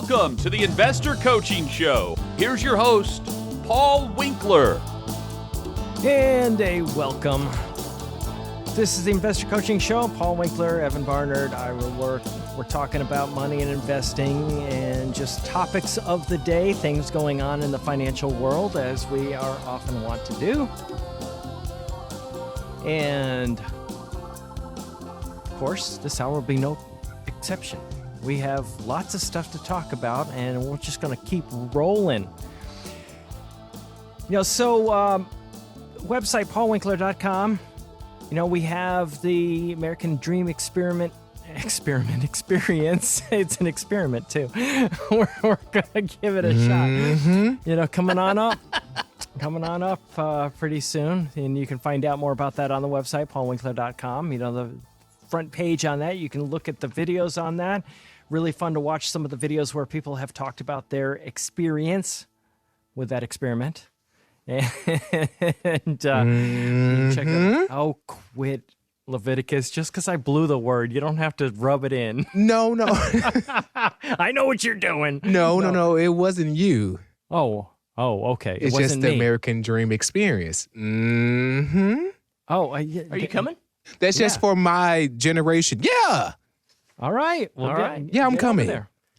Welcome to the Investor Coaching Show. Here's your host, Paul Winkler. And a welcome. This is the Investor Coaching Show. Paul Winkler, Evan Barnard, Ira Work. We're talking about money and investing and just topics of the day, things going on in the financial world, as we are often want to do. And, of course, this hour will be no exception. We have lots of stuff to talk about, and we're just going to keep rolling. Website, paulwinkler.com. We have the American Dream experience. It's an experiment, too. We're going to give it a shot. Coming on up pretty soon. And you can find out more about that on the website, paulwinkler.com. The front page on that, you can look at the videos on that. Really fun to watch some of the videos where people have talked about their experience with that experiment. And check it out. Oh, quit, Leviticus. Just because I blew the word, you don't have to rub it in. No. I know what you're doing. No. It wasn't you. Oh, okay. It's just the American Dream experience. Mm-hmm. Oh, Are you coming? That's just for my generation. Yeah. All right. Well, Yeah, I'm coming.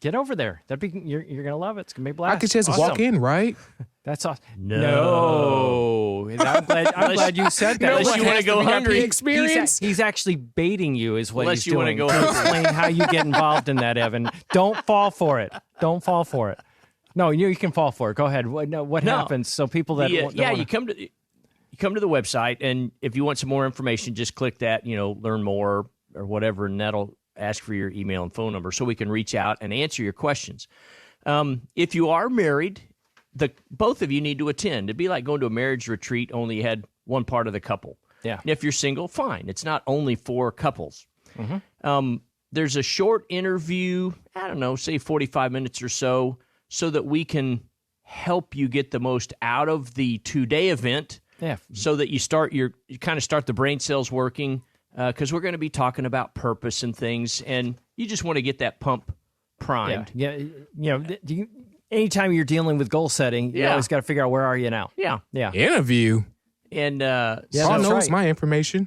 Get over there. You're gonna love it. It's gonna be a blast. I could just walk in, right? That's awesome. No. I'm glad you said that. Unless you want to go hungry. Experience. He's actually baiting you, is what Unless he's you doing. want to go hungry. Explain how you get involved in that, Evan. Don't fall for it. No, you can fall for it. Go ahead. What happens? So people that you come to the website, and if you want some more information, just click that. Learn more or whatever, and that'll ask for your email and phone number so we can reach out and answer your questions. If you are married, both of you need to attend. It'd be like going to a marriage retreat, only you had one part of the couple. Yeah. And if you're single, fine. It's not only for couples. Mm-hmm. There's a short interview, say 45 minutes or so that we can help you get the most out of the 2-day event. Yeah. So that you kind of start the brain cells working. Because we're going to be talking about purpose and things, and you just want to get that pump primed. Yeah. Anytime you're dealing with goal setting, you always got to figure out where are you now. Yeah. Interview. And Paul knows my information.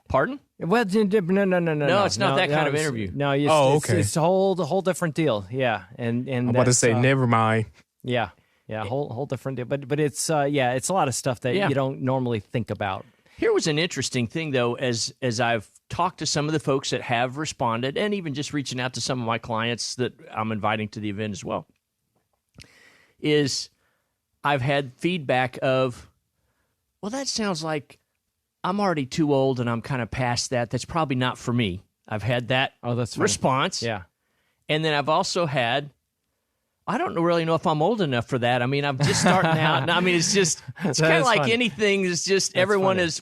Pardon? Well, no. No, it's not that kind of interview. No, okay. It's a whole different deal. Yeah, and I'm about to say, never mind. Yeah, whole different deal. But it's it's a lot of stuff that you don't normally think about. Here was an interesting thing, though, as I've talked to some of the folks that have responded, and even just reaching out to some of my clients that I'm inviting to the event as well, is I've had feedback of, well, that sounds like I'm already too old and I'm kind of past that. That's probably not for me. I've had that response. Yeah. And then I've also had, I don't really know if I'm old enough for that. I mean, I'm just starting out. I mean, it's kind of like anything. It's just everyone is,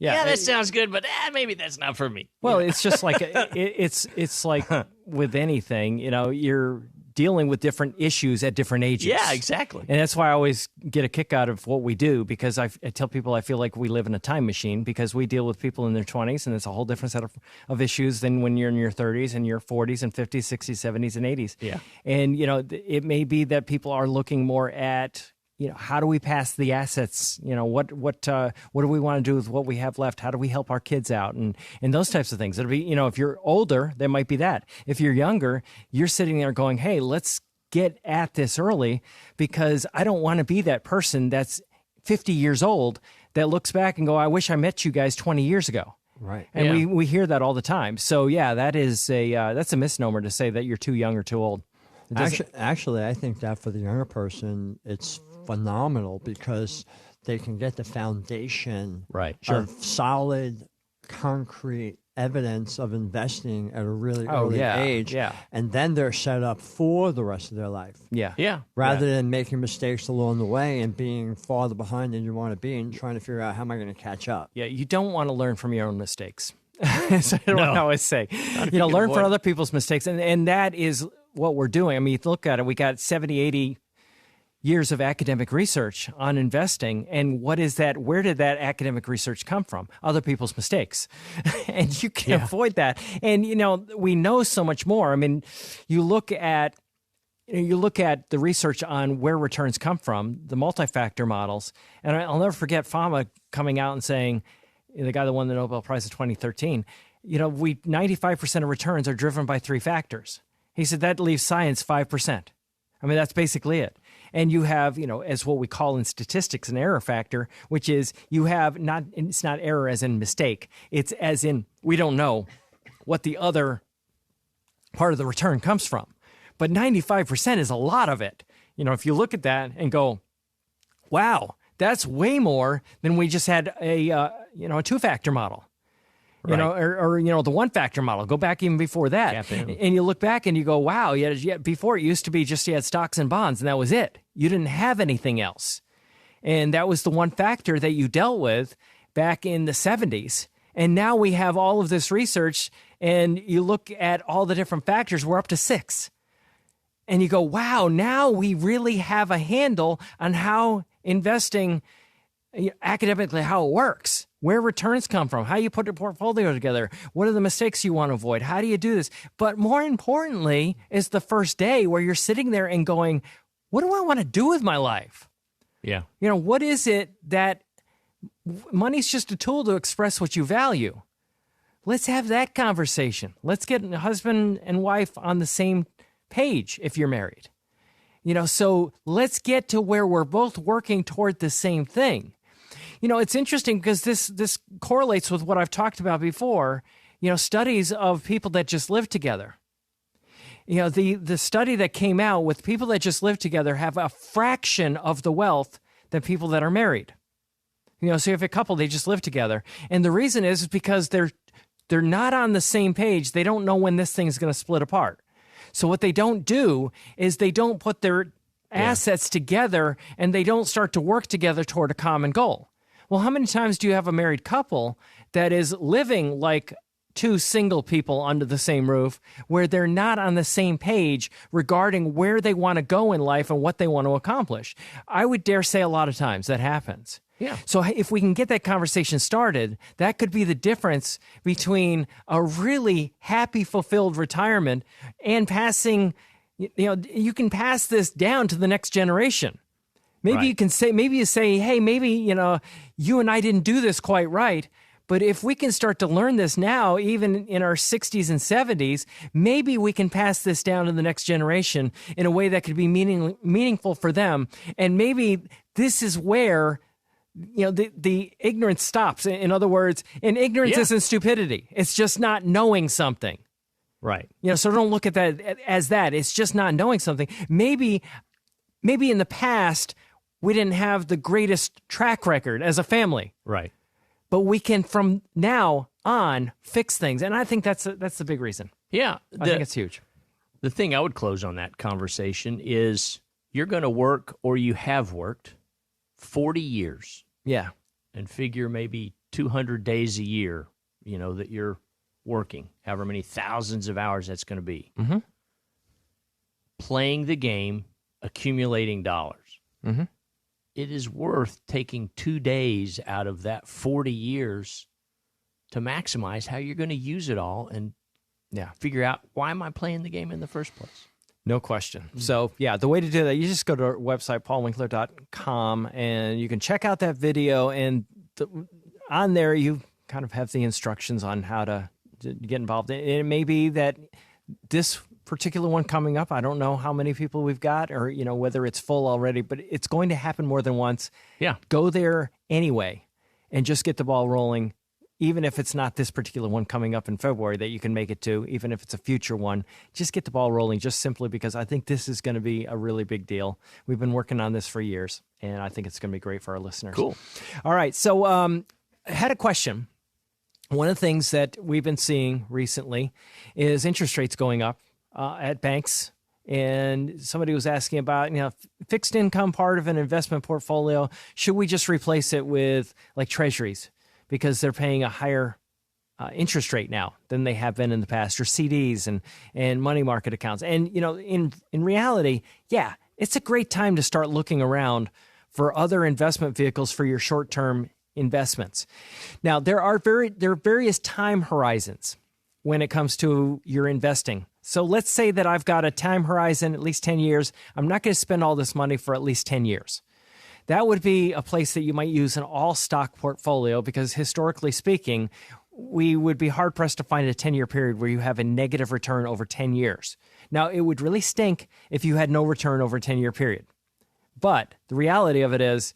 that sounds good, but maybe that's not for me. Well, it's just like it's like with anything, you're dealing with different issues at different ages. Yeah, exactly. And that's why I always get a kick out of what we do, because I tell people I feel like we live in a time machine, because we deal with people in their 20s, and it's a whole different set of issues than when you're in your 30s and your 40s and 50s, 60s, 70s, and 80s. Yeah. And, it may be that people are looking more at, how do we pass the assets? What do we want to do with what we have left? How do we help our kids out? And those types of things. It'll be, if you're older, there might be that. If you're younger, you're sitting there going, hey, let's get at this early, because I don't want to be that person that's 50 years old that looks back and go, I wish I met you guys 20 years ago. Right. And we hear that all the time. So that's a misnomer to say that you're too young or too old. Actually, I think that for the younger person, it's phenomenal, because they can get the foundation of solid, concrete evidence of investing at a really early age. Yeah. And then they're set up for the rest of their life. Yeah. Yeah. Rather than making mistakes along the way and being farther behind than you want to be and trying to figure out how am I going to catch up. Yeah, you don't want to learn from your own mistakes. So I always say, learn from other people's mistakes. And that is what we're doing. I mean, look at it. We got 70, 80 years of academic research on investing. And what is that? Where did that academic research come from? Other people's mistakes. And you can avoid that. And, we know so much more. I mean, you look at you look at the research on where returns come from, the multi-factor models, and I'll never forget Fama coming out and saying, the guy that won the Nobel Prize in 2013, 95% of returns are driven by 3 factors. He said that leaves science 5%. I mean, that's basically it. And you have, as what we call in statistics, an error factor, which is you have it's not error as in mistake. It's as in we don't know what the other part of the return comes from. But 95% is a lot of it. If you look at that and go, wow, that's way more than we just had a 2-factor model. Right. Or the 1-factor model. Go back even before that. And you look back and you go, wow, before it used to be just you had stocks and bonds and that was it. You didn't have anything else. And that was the 1 factor that you dealt with back in the 70s. And now we have all of this research and you look at all the different factors, we're up to 6. And you go, wow, now we really have a handle on how investing academically, how it works. Where returns come from, how you put your portfolio together, what are the mistakes you want to avoid, how do you do this? But more importantly is the first day where you're sitting there and going, what do I want to do with my life? Yeah. What is it that money's just a tool to express what you value? Let's have that conversation. Let's get a husband and wife on the same page if you're married. So let's get to where we're both working toward the same thing. It's interesting because this correlates with what I've talked about before, studies of people that just live together. The study that came out with people that just live together have a fraction of the wealth than people that are married. So you have a couple, they just live together. And the reason is because they're not on the same page. They don't know when this thing is going to split apart. So what they don't do is they don't put their assets together and they don't start to work together toward a common goal. Well, how many times do you have a married couple that is living like 2 single people under the same roof where they're not on the same page regarding where they want to go in life and what they want to accomplish? I would dare say a lot of times that happens. Yeah. So if we can get that conversation started, that could be the difference between a really happy, fulfilled retirement and passing, you can pass this down to the next generation. Maybe you can say, hey, maybe, you and I didn't do this quite right. But if we can start to learn this now, even in our 60s and 70s, maybe we can pass this down to the next generation in a way that could be meaningful for them. And maybe this is where the ignorance stops. In other words, ignorance isn't stupidity. It's just not knowing something. Right. So don't look at that as that. It's just not knowing something. Maybe in the past, we didn't have the greatest track record as a family. Right. But we can, from now on, fix things. And I think that's the big reason. Yeah. I think it's huge. The thing I would close on that conversation is you're going to work, or you have worked, 40 years. Yeah. And figure maybe 200 days a year, that you're working, however many thousands of hours that's going to be. Mm-hmm. Playing the game, accumulating dollars. Mm-hmm. It is worth taking 2 days out of that 40 years to maximize how you're going to use it all and figure out, why am I playing the game in the first place? No question. So, the way to do that, you just go to our website, paulwinkler.com, and you can check out that video. And on there, you kind of have the instructions on how to get involved. And it may be that this particular one coming up, I don't know how many people we've got or, whether it's full already, but it's going to happen more than once. Yeah. Go there anyway and just get the ball rolling. Even if it's not this particular one coming up in February that you can make it to, even if it's a future one, just get the ball rolling, just simply because I think this is going to be a really big deal. We've been working on this for years, and I think it's going to be great for our listeners. Cool. All right. So I had a question. One of the things that we've been seeing recently is interest rates going up at banks. And somebody was asking about, fixed income part of an investment portfolio. Should we just replace it with like treasuries? Because they're paying a higher interest rate now than they have been in the past, or CDs and money market accounts. And, in reality, it's a great time to start looking around for other investment vehicles for your short-term investments. Now, there are various time horizons when it comes to your investing. So let's say that I've got a time horizon, at least 10 years. I'm not going to spend all this money for at least 10 years. That would be a place that you might use an all-stock portfolio because historically speaking, we would be hard-pressed to find a 10-year period where you have a negative return over 10 years. Now, it would really stink if you had no return over a 10-year period. But the reality of it is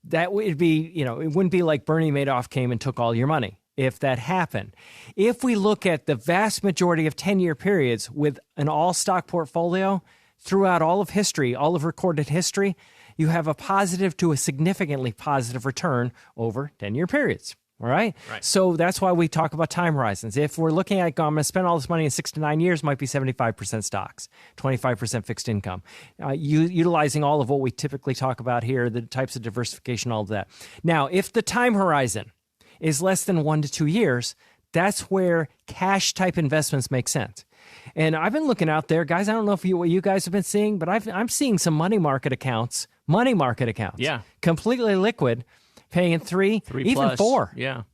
that would be, it wouldn't be like Bernie Madoff came and took all your money if that happened. If we look at the vast majority of 10-year periods with an all-stock portfolio throughout all of history, all of recorded history, you have a positive to a significantly positive return over 10-year periods. All right? So that's why we talk about time horizons. If we're looking at, I'm going to spend all this money in 6 to 9 years, might be 75% stocks, 25% fixed income. Utilizing all of what we typically talk about here, the types of diversification, all of that. Now, if the time horizon is less than 1 to 2 years, that's where cash type investments make sense. And I've been looking out there, guys. I don't know what you guys have been seeing, but I'm seeing some money market accounts, yeah, completely liquid, paying 3 even plus, 4, yeah,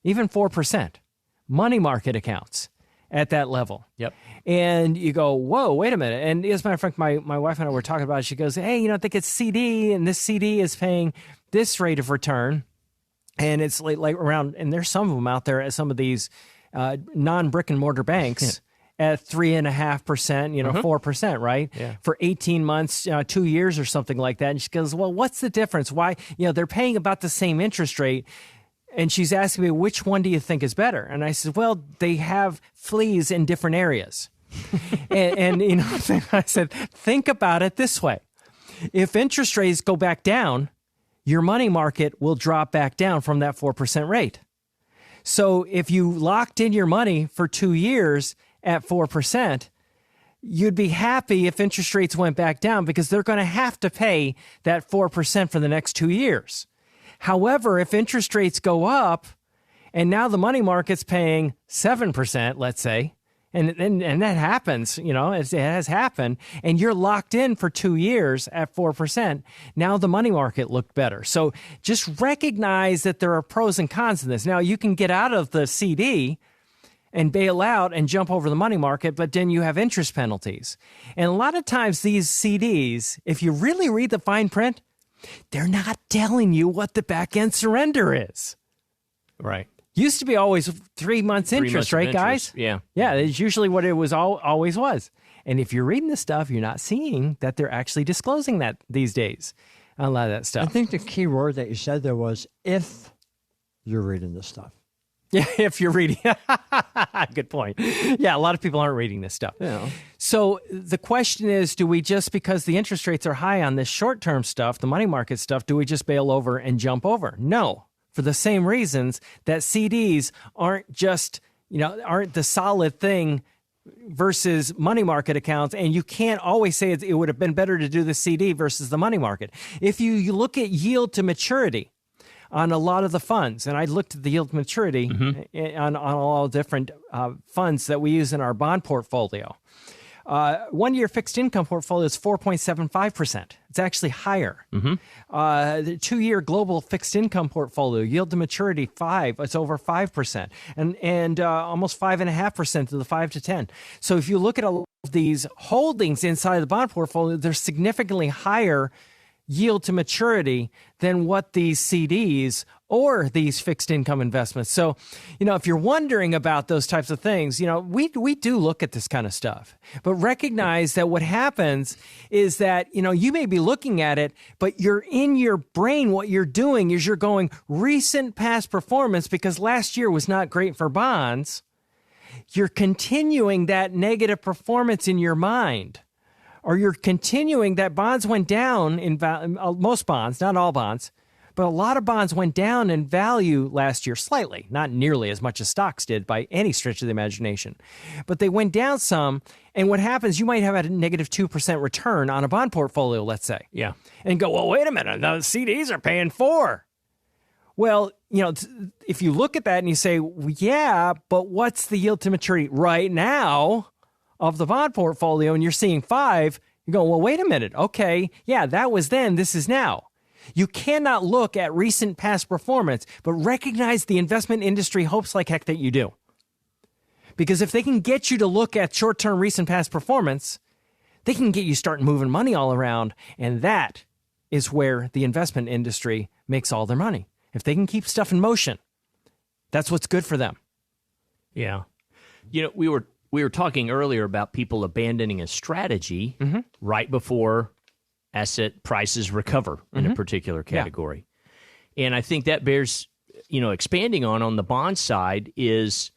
even 4%, money market accounts at that level. Yep. And you go, whoa, wait a minute. And as a matter of fact, my wife and I were talking about it. She goes, hey, I think it's CD, and this CD is paying this rate of return. And it's like around, and there's some of them out there at some of these non-brick and mortar banks at 3.5%, 4%, right? Yeah. For 18 months, 2 years or something like that. And she goes, well, what's the difference? Why, they're paying about the same interest rate. And she's asking me, which one do you think is better? And I said, well, they have fleas in different areas. and I said, think about it this way. If interest rates go back down, your money market will drop back down from that 4% rate. So if you locked in your money for 2 years at 4%, you'd be happy if interest rates went back down because they're going to have to pay that 4% for the next 2 years. However, if interest rates go up and now the money market's paying 7%, let's say, and that happens, it has happened, and you're locked in for 2 years at 4%, now the money market looked better. So just recognize that there are pros and cons in this. Now, you can get out of the CD and bail out and jump over the money market, but then you have interest penalties. And a lot of times these CDs, if you really read the fine print, they're not telling you what the back-end surrender is. Right. Used to be always 3 months interest, right, guys? Yeah. Yeah, it's usually what it was always was. And if you're reading this stuff, you're not seeing that they're actually disclosing that these days, a lot of that stuff. I think the key word that you said there was if you're reading this stuff. Yeah, if you're reading. Good point. Yeah, a lot of people aren't reading this stuff. Yeah. So the question is, do we just, because the interest rates are high on this short-term stuff, the money market stuff, do we just bail over and jump over? No. For the same reasons that CDs aren't just, aren't the solid thing versus money market accounts. And you can't always say it would have been better to do the CD versus the money market. If you look at yield to maturity on a lot of the funds, and I looked at the yield to maturity on all different funds that we use in our bond portfolio. 1 year fixed income portfolio is 4.75%. It's actually higher. The 2 year global fixed income portfolio, yield to maturity, 5. It's over 5%, and almost 5.5% to the 5 to 10. So if you look at a lot of these holdings inside the bond portfolio, they're significantly higher yield to maturity than what these CDs or these fixed income investments. So, if you're wondering about those types of things, we do look at this kind of stuff, but recognize that what happens is that, you may be looking at it, but you're in your brain, what you're doing is you're going recent past performance because last year was not great for bonds. You're continuing that negative performance in your mind. Or you're continuing that bonds went down in most bonds, not all bonds, but a lot of bonds went down in value last year slightly, not nearly as much as stocks did by any stretch of the imagination. But they went down some, and what happens, you might have a negative 2% return on a bond portfolio, let's say. Yeah. And go, well, wait a minute, the CDs are paying 4%. Well, if you look at that and you say, well, yeah, but what's the yield to maturity right now of the bond portfolio, and you're seeing 5%, you go, well, wait a minute. Okay, yeah, that was then, this is now. You cannot look at recent past performance, but recognize the investment industry hopes like heck that you do. Because if they can get you to look at short-term recent past performance, they can get you starting moving money all around. And that is where the investment industry makes all their money. If they can keep stuff in motion, that's what's good for them. Yeah. You know, we were talking earlier about people abandoning a strategy right before asset prices recover in a particular category. Yeah. And I think that bears, expanding on the bond side is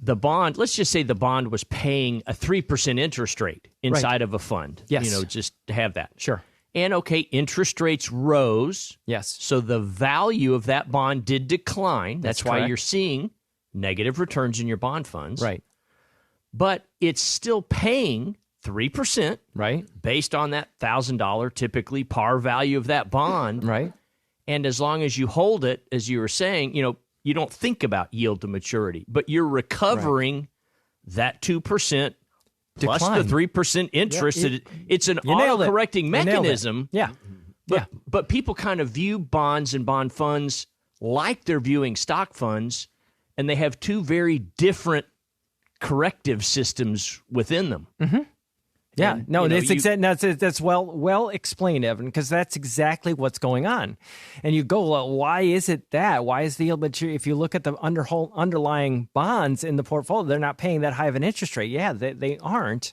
the bond. Let's just say the bond was paying a 3% interest rate inside of a fund. Yes. Just to have that. Sure. And okay, interest rates rose. Yes. So the value of that bond did decline. That's why you're seeing negative returns in your bond funds. Right. But it's still paying 3%. Right. Based on that $1,000 typically par value of that bond. Right. And as long as you hold it, as you were saying, you don't think about yield to maturity, but you're recovering that 2% plus decline. the 3% interest. Yeah, it's an auto-correcting mechanism. Yeah. But people kind of view bonds and bond funds like they're viewing stock funds, and they have two very different corrective systems within them. Mm-hmm. Yeah, and, no, that's well explained, Evan, because that's exactly what's going on. And you go, well, why is it that? Why is the yield maturity? If you look at the underlying bonds in the portfolio, they're not paying that high of an interest rate. Yeah, they aren't.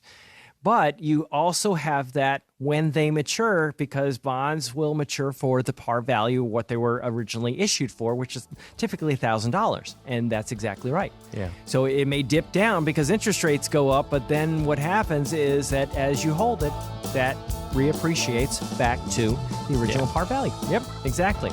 But you also have that when they mature, because bonds will mature for the par value of what they were originally issued for, which is typically $1,000. And that's exactly right. Yeah. So it may dip down because interest rates go up, but then what happens is that as you hold it, that reappreciates back to the original par value. Yep, exactly.